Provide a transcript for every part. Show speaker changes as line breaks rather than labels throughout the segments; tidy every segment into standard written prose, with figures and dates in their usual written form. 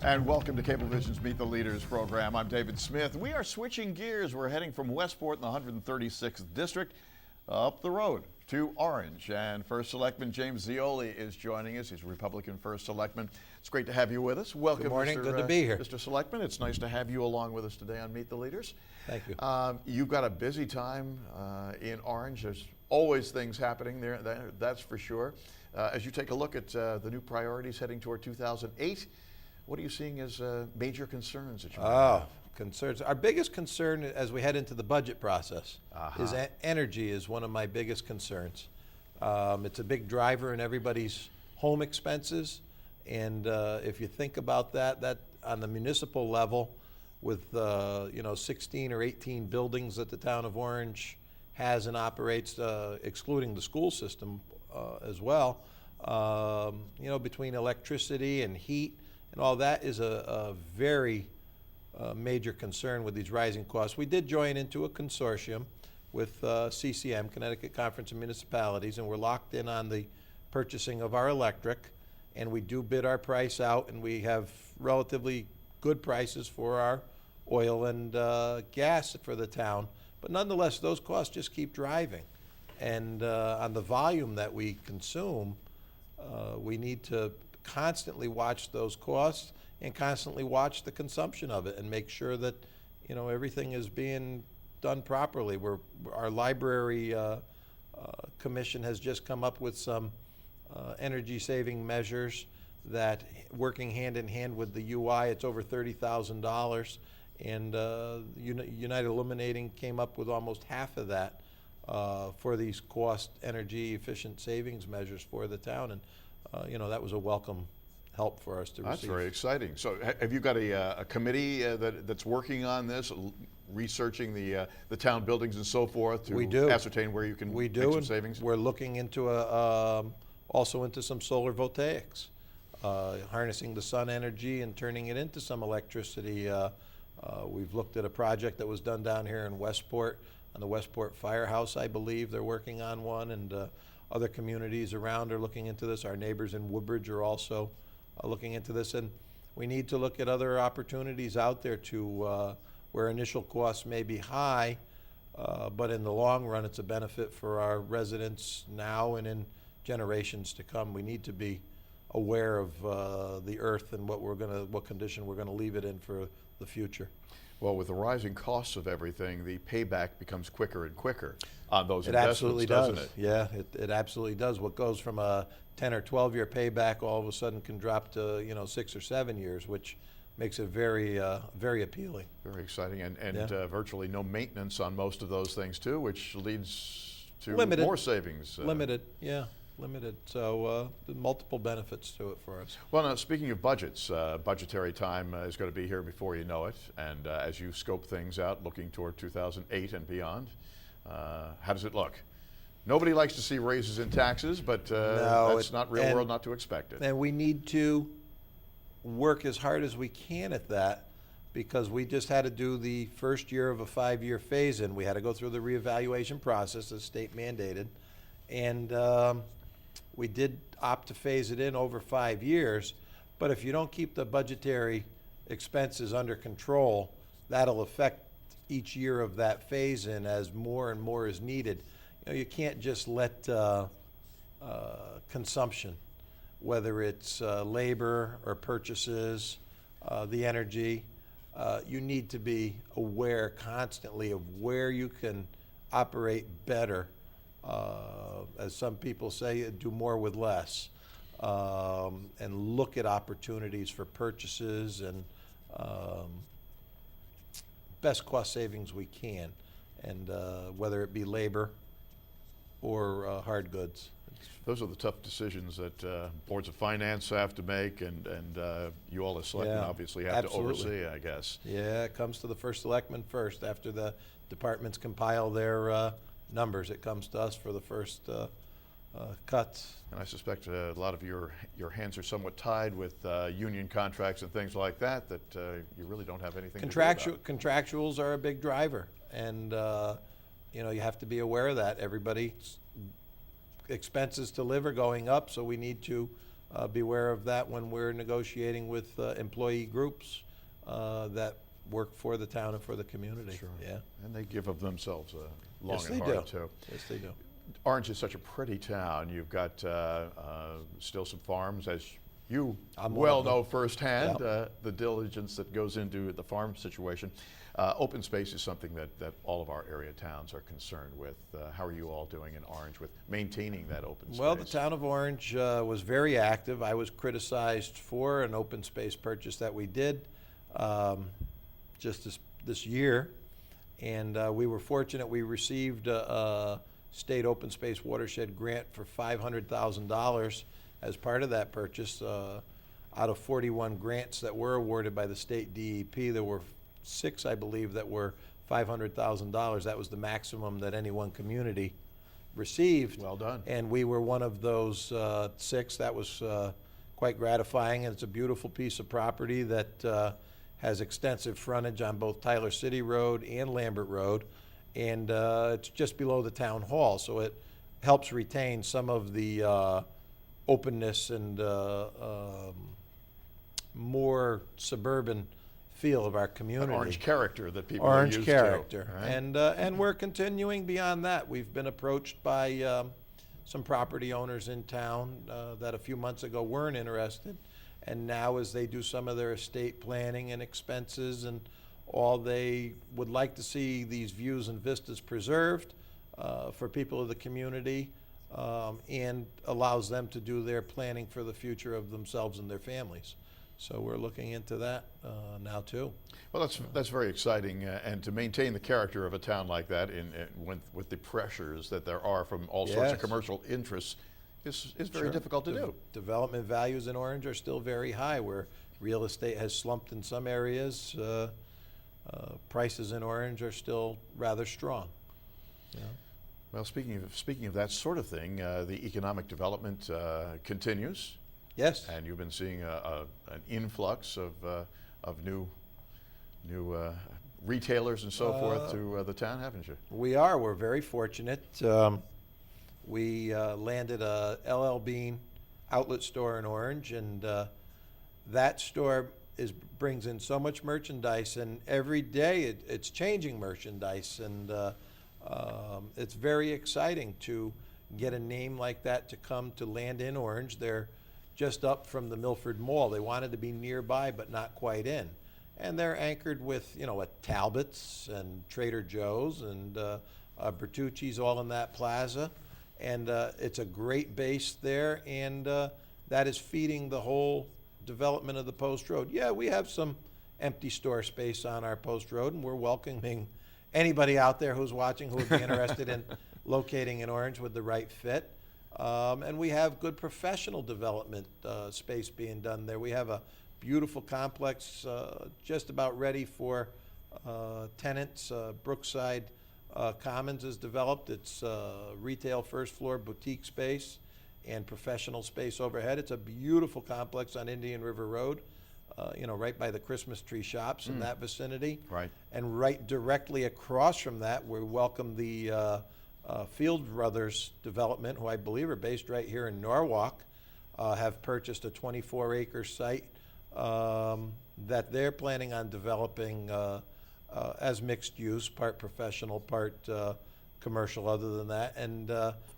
And welcome to Cablevision's Meet the Leaders program. I'm David Smith. We are switching gears. We're heading from Westport in the 136th District up the road to Orange. And First Selectman James Zeoli is joining us. He's a Republican First Selectman. It's great to have you with us. Welcome,
good morning.
Mr.
Good to be here.
Mr. Selectman. It's nice to have you along with us today on Meet the Leaders.
Thank you.
You've got a busy time in Orange. There's always things happening there, that's for sure. As you take a look at the new priorities heading toward 2008, what are you seeing as major concerns that you have?
Concerns. Our biggest concern as we head into the budget process is energy is one of my biggest concerns. It's a big driver in everybody's home expenses, and if you think about that on the municipal level, with 16 or 18 buildings that the town of Orange has and operates, excluding the school system as well, between electricity and heat and all that is a very major concern with these rising costs. We did join into a consortium with CCM, Connecticut Conference of Municipalities, and we're locked in on the purchasing of our electric, and we do bid our price out, and we have relatively good prices for our oil and gas for the town. But nonetheless, those costs just keep driving. And on the volume that we consume, we need to constantly watch those costs and constantly watch the consumption of it and make sure that everything is being done properly. Our library commission has just come up with some energy saving measures that, working hand in hand with the UI, it's over $30,000, and United Illuminating came up with almost half of that for these cost energy efficient savings measures for the town, and that was a welcome help for us to receive.
That's very exciting. So have you got a committee that's working on this, researching the town buildings and so forth to ascertain where you can make some savings?
We're looking into also into some solar voltaics, harnessing the sun energy and turning it into some electricity. We've looked at a project that was done down here in Westport, on the Westport Firehouse, I believe. They're working on one, and other communities around are looking into this. Our neighbors in Woodbridge are also looking into this, and we need to look at other opportunities out there to where initial costs may be high, but in the long run it's a benefit for our residents now and in generations to come. We need to be aware of the earth and what condition we're gonna leave it in for the future.
Well, with the rising costs of everything, the payback becomes quicker and quicker on those
investments,
absolutely
doesn't
it?
it? Yeah, it absolutely does. What goes from a 10 or 12 year payback all of a sudden can drop to 6 or 7 years, which makes it very very appealing.
Very exciting, and virtually no maintenance on most of those things too, which leads to more savings.
Limited. So multiple benefits to it for us.
Well, now speaking of budgets, budgetary time is going to be here before you know it, and as you scope things out, looking toward 2008 and beyond, how does it look? Nobody likes to see raises in taxes, but no, that's not real world not to expect it.
And we need to work as hard as we can at that, because we just had to do the first year of a 5-year phase-in. We had to go through the reevaluation process as state mandated, and we did opt to phase it in over 5 years, but if you don't keep the budgetary expenses under control, that'll affect each year of that phase-in as more and more is needed. You can't just let consumption, whether it's labor or purchases, the energy, you need to be aware constantly of where you can operate better. As some people say, do more with less, and look at opportunities for purchases and best cost savings we can, and whether it be labor or hard goods.
Those are the tough decisions that boards of finance have to make, and you all as selectmen obviously have to oversee, I guess.
Yeah, it comes to the first selectman first. After the departments compile their numbers, it comes to us for the first cuts.
And I suspect a lot of your hands are somewhat tied with union contracts and things like that you really don't have anything to do about.
Contractuals are a big driver, and you have to be aware of that. Everybody's expenses to live are going up, so we need to beware of that when we're negotiating with employee groups that work for the town and for the community.
Sure.
Yeah.
And they give of themselves long
Yes,
and
they
hard,
do.
too.
Yes, they do.
Orange is such a pretty town. You've got still some farms, as you
I'm
well
one of them.
know firsthand,
Yep.
the diligence that goes into the farm situation. Open space is something that all of our area towns are concerned with. How are you all doing in Orange with maintaining that open space?
Well, the town of Orange was very active. I was criticized for an open space purchase that we did just this year. And we were fortunate. We received a state open space watershed grant for $500,000 as part of that purchase. Out of 41 grants that were awarded by the state DEP, there were 6, I believe, that were $500,000. That was the maximum that any one community received.
Well done.
And we were one of those 6. That was quite gratifying, and it's a beautiful piece of property that has extensive frontage on both Tyler City Road and Lambert Road, and it's just below the town hall, so it helps retain some of the openness and more suburban feel of our community.
An Orange character that people
Orange
are used
character.
to. Right?
And we're continuing beyond that. We've been approached by some property owners in town that a few months ago weren't interested. And now, as they do some of their estate planning and expenses and all, they would like to see these views and vistas preserved for people of the community, and allows them to do their planning for the future of themselves and their families. So we're looking into that now too.
Well, that's very exciting, and to maintain the character of a town like that with the pressures that there are from all sorts of
Yes.
commercial interests is very
Sure.
difficult to do.
Development values in Orange are still very high, where real estate has slumped in some areas. Prices in Orange are still rather strong. Yeah.
Well, speaking of that sort of thing, the economic development continues,
Yes.
and you've been seeing an influx of new retailers and so forth to the town, haven't you?
We are. We're very fortunate. We landed a LL Bean outlet store in Orange, and that store brings in so much merchandise, and every day it's changing merchandise, and it's very exciting to get a name like that to come to land in Orange. They're just up from the Milford Mall. They wanted to be nearby, but not quite in. And they're anchored with, a Talbot's and Trader Joe's and Bertucci's, all in that plaza. And it's a great base there, and that is feeding the whole development of the Post Road. Yeah, we have some empty store space on our Post Road, and we're welcoming anybody out there who's watching who would be interested in locating in Orange with the right fit. And we have good professional development space being done there. We have a beautiful complex just about ready for tenants. Brookside Commons is developed. It's retail first floor boutique space and professional space overhead. It's a beautiful complex on Indian River Road, right by the Christmas tree shops in that vicinity.
Right.
And right directly across from that, we welcome the Field Brothers development, who I believe are based right here in Norwalk, have purchased a 24-acre site that they're planning on developing as mixed use, part professional, part commercial other than that. And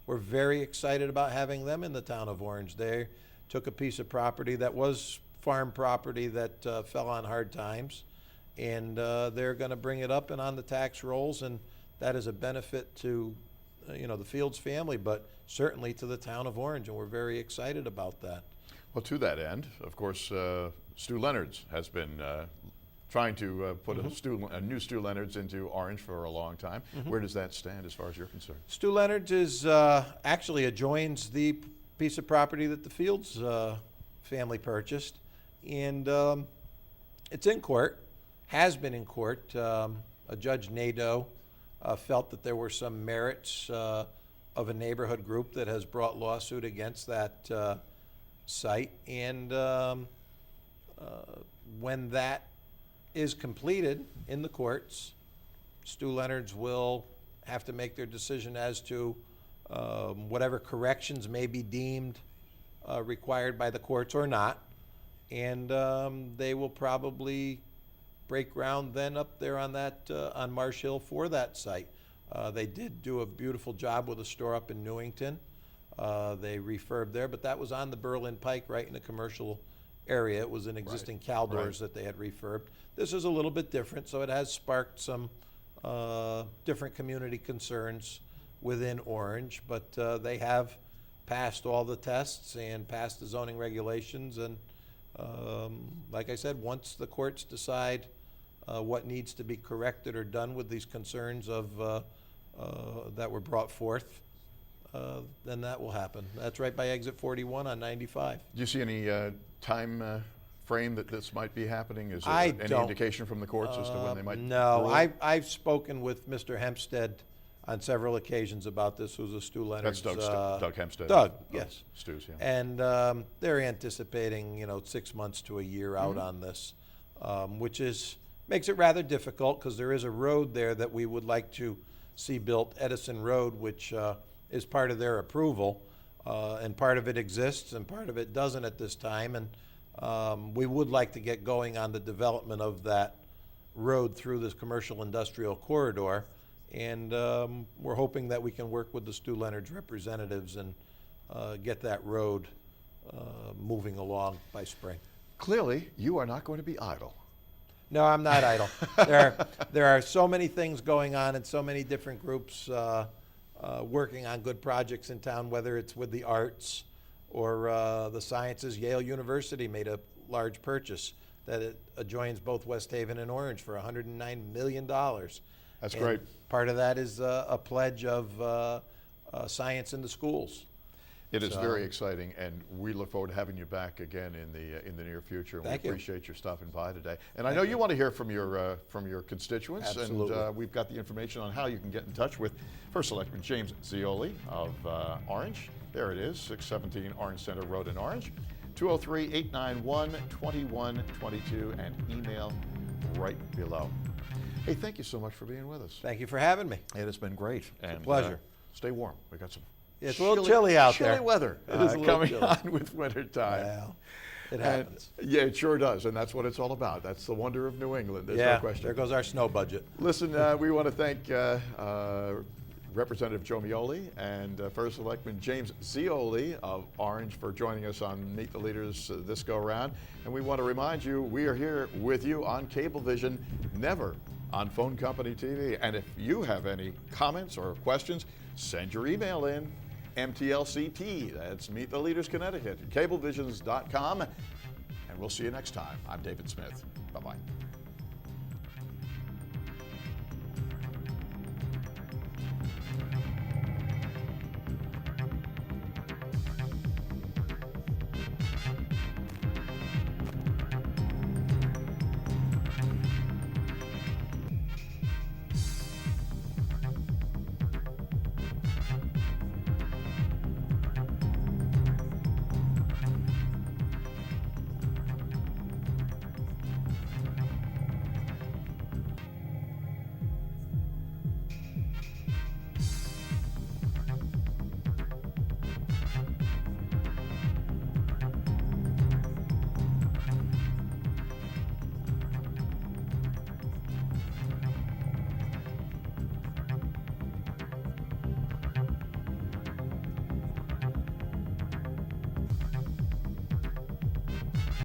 we're very excited about having them in the town of Orange. They took a piece of property that was farm property that fell on hard times, and they're going to bring it up and on the tax rolls, and that is a benefit to the Fields family, but certainly to the town of Orange, and we're very excited about that.
Well, to that end, of course, Stu Leonard's has been trying to put a new Stu Leonard's into Orange for a long time. Where does that stand as far as you're concerned?
Stu Leonard's is actually adjoins the piece of property that the Fields family purchased, and it's in court, has been in court. A Judge Nadeau felt that there were some merits of a neighborhood group that has brought lawsuit against that site, and when that is completed in the courts, Stu Leonard's will have to make their decision as to whatever corrections may be deemed required by the courts or not. And they will probably break ground then up there on that, on Marsh Hill for that site. They did do a beautiful job with a store up in Newington. They refurbed there, but that was on the Berlin Pike, right in the commercial area. It was an existing Caldors that they had refurbed. This is a little bit different, so it has sparked some different community concerns within Orange, but they have passed all the tests and passed the zoning regulations, and like I said, once the courts decide what needs to be corrected or done with these concerns of that were brought forth, then that will happen. That's right by exit 41 on 95.
Do you see any time frame that this might be happening? Is there
I
any
don't.
indication from the courts as to when they might?
No,
rule?
I've spoken with Mr. Hempstead on several occasions about this, who's a Stu Leonard's.
That's Doug Hempstead.
Doug,
Oh,
yes.
Stu's, yeah.
And they're anticipating, 6 months to a year out on this, which makes it rather difficult because there is a road there that we would like to see built, Edison Road, which is part of their approval, and part of it exists and part of it doesn't at this time. And we would like to get going on the development of that road through this commercial industrial corridor. And we're hoping that we can work with the Stu Leonard's representatives and get that road moving along by spring.
Clearly, you are not going to be idle.
No, I'm not idle. There are so many things going on and so many different groups working on good projects in town, whether it's with the arts or the sciences. Yale University made a large purchase that it adjoins both West Haven and Orange for $109 million.
That's great.
Part of that is a pledge of science in the schools.
It is very exciting, and we look forward to having you back again in the near future. And
Thank
we
you.
appreciate your stopping by today. And I know you want to hear from your constituents.
Absolutely.
And we've got the information on how you can get in touch with First Selectman James Zeoli of Orange. There it is, 617 Orange Center Road in Orange, 203-891-2122, and email right below. Hey, thank you so much for being with us.
Thank you for having me.
It has been great. And,
pleasure.
Stay warm. We got some
It's a little chilly out there.
Chilly weather
It is a little
coming
chilly.
on with winter time.
Well, it happens.
Yeah, it sure does, and that's what it's all about. That's the wonder of New England. There's no question.
There goes our snow budget.
Listen, we want to thank Representative Joe Mioli and First Selectman James Zeoli of Orange for joining us on Meet the Leaders this go-round. And we want to remind you, we are here with you on Cablevision, never on Phone Company TV. And if you have any comments or questions, send your email in. MTLCT, that's Meet the Leaders Connecticut, cablevisions.com, and we'll see you next time. I'm David Smith. Bye-bye.